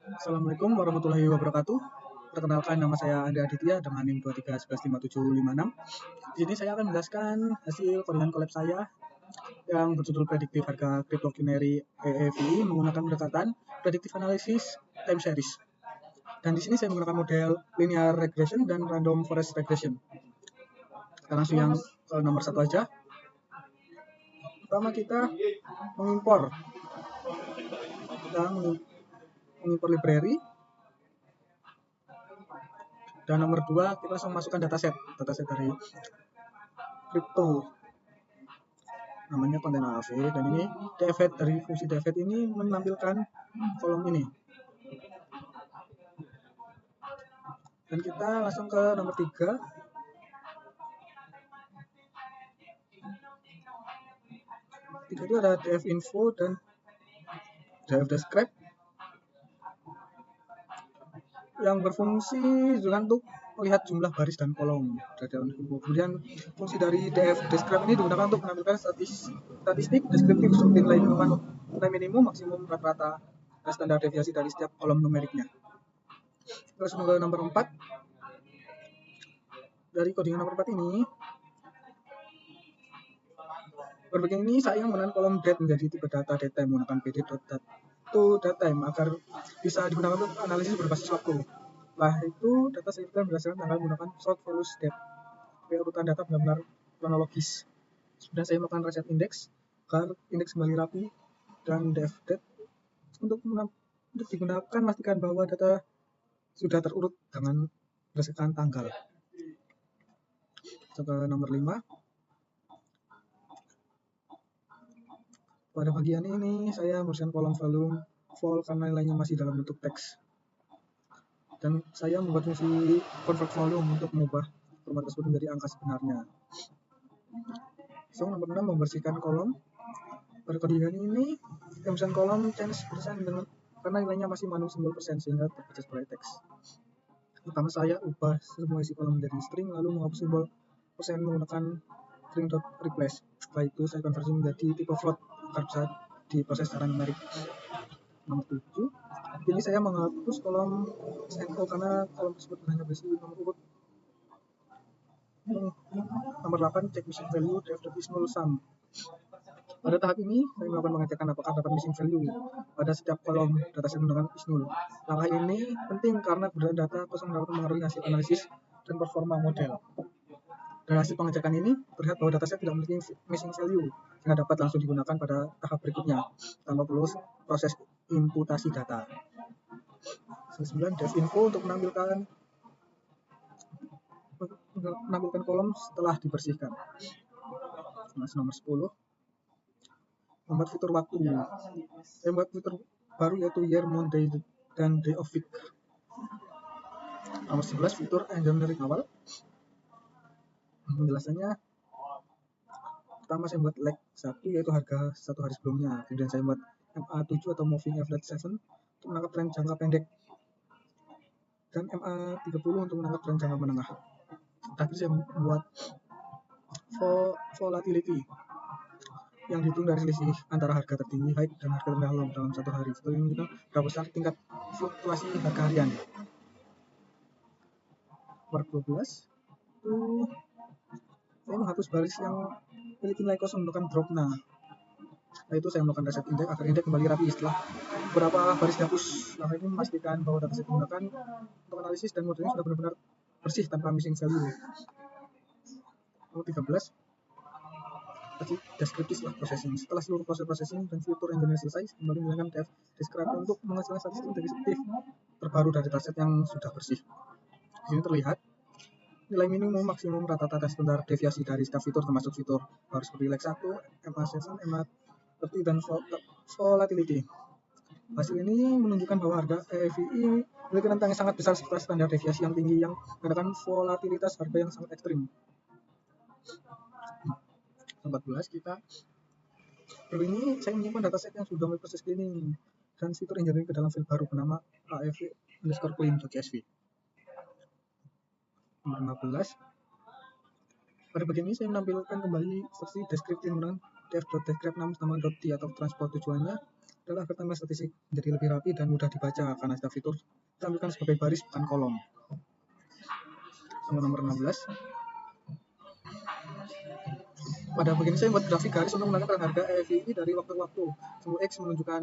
Assalamualaikum warahmatullahi wabarakatuh. Perkenalkan, nama saya Andrea Aditya dengan NIM 23115756. Di sini saya akan menjelaskan hasil codingan collab saya yang berjudul prediktif harga crypto binary EEVI menggunakan pendekatan predictive analysis time series. Dan di sini saya menggunakan model linear regression dan random forest regression. Kita langsung yang nomor satu aja. Pertama kita mengimpor library. Dan nomor 2 kita langsung masukkan dataset dari crypto, namanya konten AAV, dan ini dfet dari fungsi dfet ini menampilkan kolom ini. Dan kita langsung ke nomor 3. Itu ada df info dan df describe yang berfungsi juga untuk melihat jumlah baris dan kolom. Kemudian fungsi dari df describe ini digunakan untuk menampilkan statistik deskriptif seperti nilai minimum, maksimum, rata-rata, dan standar deviasi dari setiap kolom numeriknya. Terus nomor 4. Dari codingan nomor 4 ini, berbagai ini saya menggunakan kolom date menjadi tipe data datetime menggunakan pd.datetime agar bisa digunakan untuk analisis berbasis waktu. Setelah itu, data selektif berdasarkan tanggal menggunakan short values date. Urutan data benar-benar kronologis. Sudah saya melakukan reset index agar indeks kembali rapi, dan def date untuk digunakan pastikan bahwa data sudah terurut dengan berdasarkan tanggal. Coba nomor 5. Pada bagian ini saya memberikan kolom volume vol karena nilainya masih dalam bentuk teks. Dan saya membuat fungsi convert volume untuk mengubah format tersebut menjadi angka sebenarnya. So, nomor 6, membersihkan kolom. Pada codingan ini, pembersihan kolom change persen karena nilainya masih mengandung simbol persen sehingga terbaca sebagai teks. Pertama saya ubah semua isi kolom menjadi string, lalu menghapus simbol persen menggunakan string.replace. Setelah itu saya konversi menjadi tipe float agar bisa diproses secara numerik. Nomor 7. Ini saya menghapus kolom SNO karena kolom tersebut hanya berisi nomor urut. Nomor 8, cek missing value df null sum. Pada tahap ini, saya melakukan pengecekan apakah dapat missing value pada setiap kolom dataset menggunakan is null. Langkah ini penting karena keberadaan data kosong dapat mempengaruhi hasil analisis dan performa model. Dari hasil pengecekan ini, terlihat bahwa dataset tidak memiliki missing value, sehingga dapat langsung digunakan pada tahap berikutnya, tanpa perlu proses imputasi data. 9, def info untuk menampilkan kolom setelah dibersihkan. Nomor 10, membuat fitur waktu. Saya membuat fitur baru yaitu year, month, day, dan day of week. Nomor 11, fitur engineering awal. Penjelasannya, pertama saya membuat lag 1 yaitu harga 1 hari sebelumnya. Kemudian saya membuat MA7 atau moving average 7 untuk menangkap tren jangka pendek, dan MA30 untuk menangkap tren jangka menengah. Terakhir saya membuat volatility yang dihitung dari selisih antara harga tertinggi high dan harga terendah low dalam satu hari. Setelah ini kita berapa besar tingkat fluktuasi harga harian. Nomor 12 itu saya menghapus baris yang memiliki nilai kosong menggunakan drop. Nah, itu saya melakukan reset index agar indeks kembali rapi setelah beberapa baris dihapus. Langkah ini memastikan bahwa data set digunakan untuk analisis dan modelnya sudah benar-benar bersih tanpa missing value. Nomor 13, deskriptif processing. Setelah seluruh proses processing dan fitur engineering selesai, kembali menggunakan def describe untuk menghasilkan statistik deskriptif terbaru dari dataset yang sudah bersih. Di sini terlihat nilai minimum, maksimum, rata-rata, dan standar deviasi dari setiap fitur termasuk fitur baru seperti lag 1, MA7, MA30, dan volatility. Hasil ini menunjukkan bahwa harga EEVI memiliki rentang yang sangat besar serta standar deviasi yang tinggi yang menggunakan volatilitas harga yang sangat ekstrim. 14, kita ini saya menyimpan dataset yang sudah mulai proses cleaning dan fitur engineering ke dalam file baru bernama AEV_clean.csv. Nomor 15, pada bagian ini saya menampilkan kembali versi deskriptif menggunakan df.describe 6 nama .t atau transport tujuannya adalah agar tampilan statistik menjadi lebih rapi dan mudah dibaca karena setiap fitur ditampilkan sebagai baris bukan kolom. Sama nomor 16. Pada bagian ini saya membuat grafik garis untuk menandakan harga EVI dari waktu ke waktu. Sumbu X menunjukkan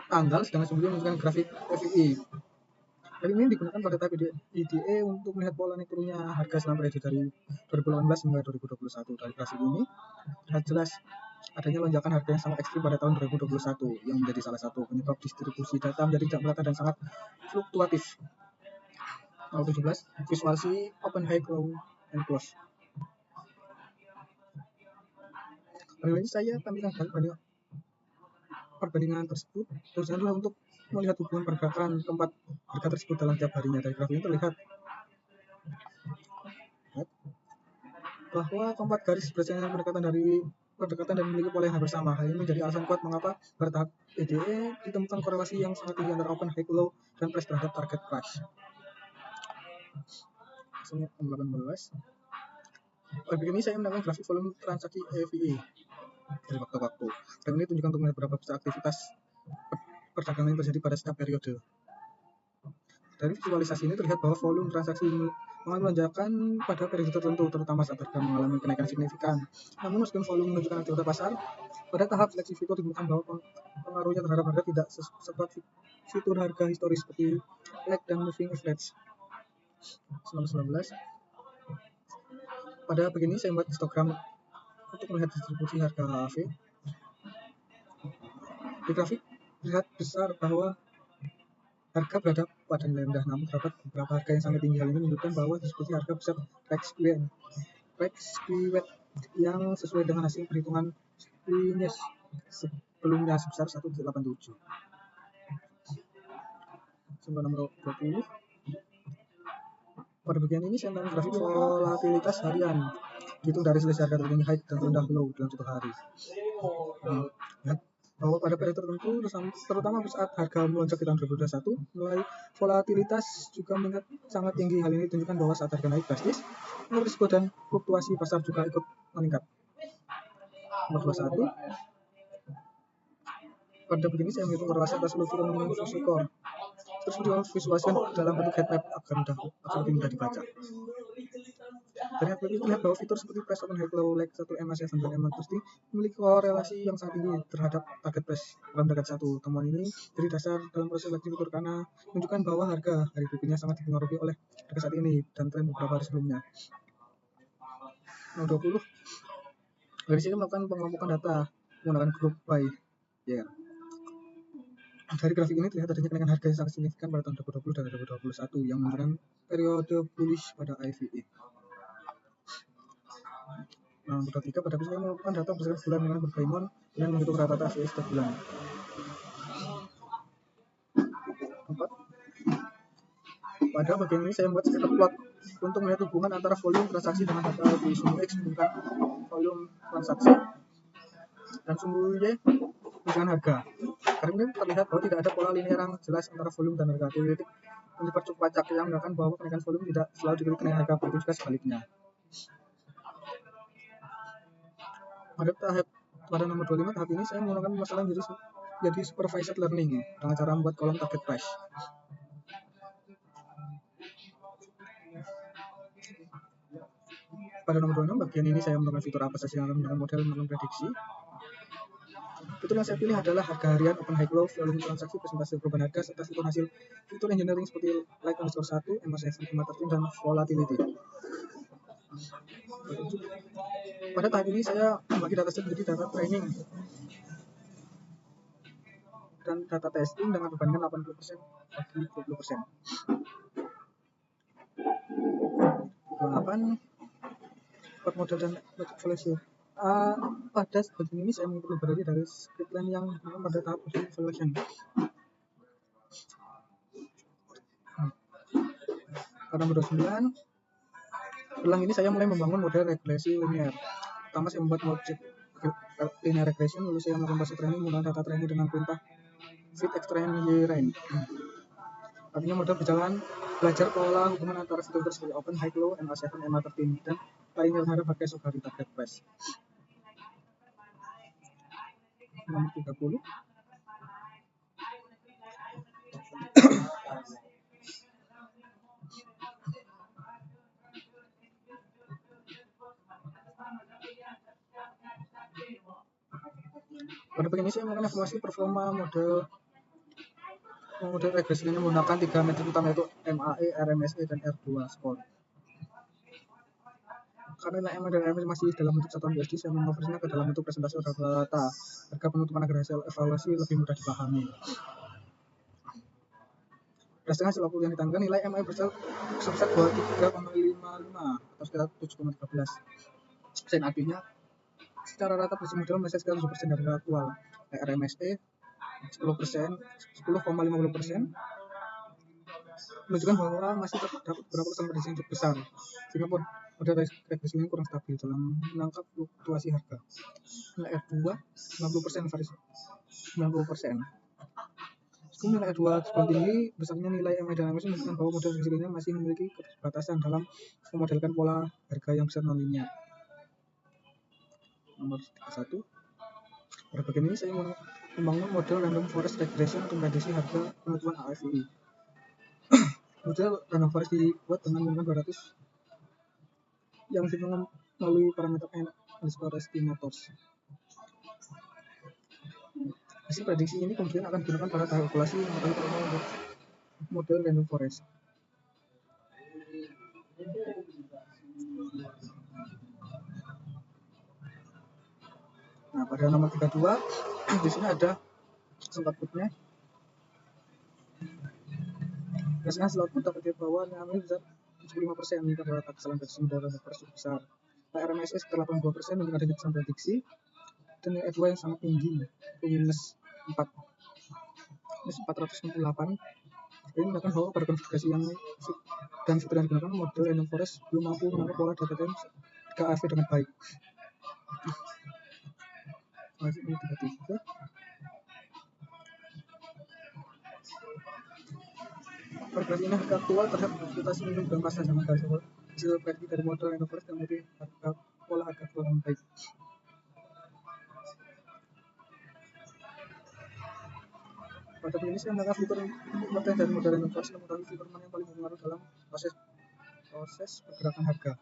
tanggal, sedangkan sumbu Y menunjukkan grafik EVI. Hal ini digunakan pada tahap IDE untuk melihat pola naik turunnya harga selama periode dari 2018 hingga 2021. Dari grafik ini terlihat jelas adanya lonjakan harga yang sangat ekstrim pada tahun 2021 yang menjadi salah satu penyebab distribusi data menjadi tidak merata dan sangat fluktuatif. Nomor 17, visualisasi open, high, low, and close. Pada ini saya tampilkan perbandingan tersebut. Tujuannya adalah untuk melihat hubungan pergerakan keempat harga tersebut dalam tiap harinya. Dari grafik ini terlihat bahwa keempat garis berdasarkan pendekatan dan memiliki pola yang hampir sama. Hal ini menjadi alasan kuat mengapa pada tahap EDE ditemukan korelasi yang sangat tinggi antara open, high, low, dan price terhadap target price. 18. Pada bagian ini saya menambahkan grafik volume transaksi EVE dari waktu ke waktu. Dan ini tunjukkan untuk melihat berapa besar aktivitas perdagangan yang terjadi pada setiap periode. Dari visualisasi ini terlihat bahwa volume transaksi mengalami lonjakan pada periode tertentu, terutama saat harga mengalami kenaikan signifikan. Namun meskipun volume menunjukkan aktivitas pasar, pada tahap seleksi fitur ditemukan bahwa pengaruhnya terhadap harga tidak sekuat fitur harga historis seperti lag dan moving average. 19. Pada bagian ini saya membuat histogram untuk melihat distribusi harga AV. Di grafik terlihat besar bahwa harga berada pada nilai rendah, namun terdapat beberapa harga yang sangat tinggi. Hal ini menunjukkan bahwa distribusi harga besar Rex Squared yang sesuai dengan hasil perhitungan sebelumnya sebesar 187. Sampai nomor 20. Pada bagian ini saya menambahkan grafik volatilitas harian, dihitung dari selisih harga tertinggi high dan terendah low dalam 1 hari. Bahwa pada periode tertentu, terutama saat harga melonjak di tahun 2021, mulai volatilitas juga meningkat sangat tinggi. Hal ini tunjukkan bahwa saat harga naik drastis, risiko dan fluktuasi pasar juga ikut meningkat. Nomor 21. Pada begini saya menghitung korelasi atas seluruh fitur dengan fungsi core. Terus visualisasikan dalam bentuk heat map agar lebih mudah dibaca. Dari hasil itu terlihat bahwa fitur seperti price open, high, low, lag 1, MA7 dan MA30 memiliki korelasi yang sangat tinggi terhadap target price dalam bracket 1. Temuan ini jadi dasar dalam proses seleksi fitur karena menunjukkan bahwa harga hari berikutnya sangat dipengaruhi oleh harga saat ini dan tren beberapa hari sebelumnya. Nomor 20. Dari sini melakukan pengelompokan data menggunakan group by year. Dari grafik ini terlihat adanya kenaikan harga yang sangat signifikan pada tahun 2020 dan 2021 yang menunjukkan periode bullish pada IVE. Nomor 3, pada saya melakukan data berdasarkan bulan dengan berbagai mon dan menghitung rata-rata AVE setiap bulan. 4. Pada bagian ini saya membuat scatter plot untuk melihat hubungan antara volume transaksi dengan harga di sumbu X menunjukkan volume transaksi dan sumbu Y menunjukkan harga. Karena ini terlihat bahwa tidak ada pola linear yang jelas antara volume dan harga. Teoretik menyebar cukup acak yang menunjukkan bahwa kenaikan volume tidak selalu diikuti kenaikan harga, begitu juga sebaliknya. Pada nomor 25 tahap ini saya menggunakan masalah jadi supervised learning dengan cara membuat kolom target price. Pada nomor 26 bagian ini saya menggunakan fitur apa saja yang menggunakan model memprediksi. Fitur yang saya pilih adalah harga harian, open, high, low, volume transaksi, presentasi perubahan harga, serta fitur hasil fitur engineering seperti like underscore 1, MA7, MA13, dan volatility. Pada tahap ini saya membagi dataset menjadi data training dan data testing dengan perbandingan 80% bagi 20%. 28. Buat model dan budget evaluation. Pada bagian ini saya mengikuti library dari scriptline yang pada tahap evaluation. Pada nomor 29, setelah ini saya mulai membangun model regresi linear. Pertama saya membuat objek linear regression, lalu saya melakukan proses training menggunakan data training dengan perintah fit extract y-rain. Artinya model berjalan belajar pola hubungan antara fitur seperti open, high, low, MA7, MA13 dan lainnya terhadap harga esok hari target price. nomor 30. Pada bagian ini saya melakukan evaluasi performa model regresi ini menggunakan 3 metode utama yaitu MAE, RMSE, dan R2 score. Karena nilai MAE dan RMSE masih dalam bentuk satuan USD, saya mengonversinya ke dalam bentuk presentasi rata-rata harga penutupan agar hasil evaluasi lebih mudah dipahami. Berdasarkan hasil output yang ditampilkan, nilai MAE sebesar 23,55 atau sekitar 7,13. Sen artinya secara rata proses modal masih sekitar 7% dari harga aktual. RMSE 10%, 10,50% menunjukkan bahwa masih terdapat beberapa persen prediksi yang cukup besar, sehingga model regresi ini kurang stabil dalam menangkap fluktuasi harga. Nilai R2 90% variasi 90%. Meskipun nilai R2 seperti ini, besarnya nilai MAE dan RMSE menunjukkan bahwa model regresi ini masih memiliki keterbatasan dalam memodelkan pola harga yang besar non-linear. Nomor 1. Pada bagian ini saya membangun model random forest regression untuk prediksi harga penutupan AFI. Model random forest dibuat dengan menggunakan 200 yang dibangun melalui parameter n_estimators. Hasil prediksi ini kemudian akan digunakan pada tahap kalkulasi yang akan untuk model random forest. Nah, pada nomor 32 di sini ada outputnya. Berdasarkan hasil output dapat dilihat bahwa nilai besar 75% meningkat adalah kesalahan prediksi model random forest cukup besar. RMSE sekitar 82% meningkat dari kesalahan prediksi, dan nilai R2 yang sangat tinggi, minus 468. Ini menunjukkan bahwa pada konfigurasi yang dan fitur yang digunakan, model random forest belum mampu menangkap pola data time KAV dengan baik. Ini 33. Pergerakan ini harga aktual terhadap ekspektasi minimum dan pasar sama hasil prediksi dari model random forest yang memiliki pola harga aktual dengan baik. Pada bagian ini saya menggunakan fitur pengertian dari model random forest yang mengetahui fitur mana yang paling berpengaruh dalam proses pergerakan harga.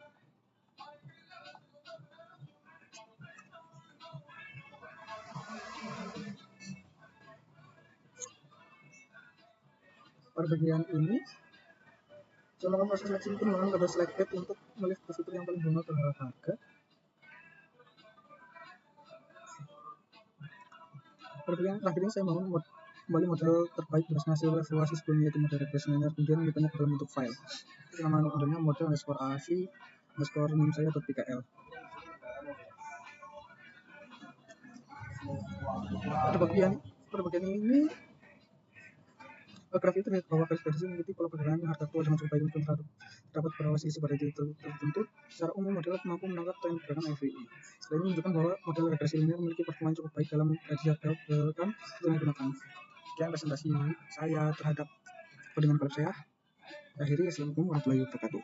Pada bagian ini saya melakukan proses seleksi itu menggunakan kode selected untuk melihat fitur yang paling berpengaruh terhadap harga. Pada bagian terakhir ini saya membangun kembali model terbaik berdasarkan hasil evaluasi sebelumnya, yaitu model regresi linear, kemudian menyimpannya ke dalam bentuk file. Nama modelnya model _AFI_nim_saya.pkl. Pada bagian ini grafik itu terlihat bahwa garis prediksi mengikuti pola pergerakan harga aktual dengan cukup baik untuk terdapat beberapa sisi pada titik tertentu. Secara umum model mampu menangkap tren pergerakan AFI. Selain ini menunjukkan bahwa model regresi linear memiliki performa cukup baik dalam prediksi harga berdasarkan fitur yang digunakan. Sekian presentasi saya terhadap codingan web saya. Akhirnya, assalamualaikum warahmatullahi wabarakatuh.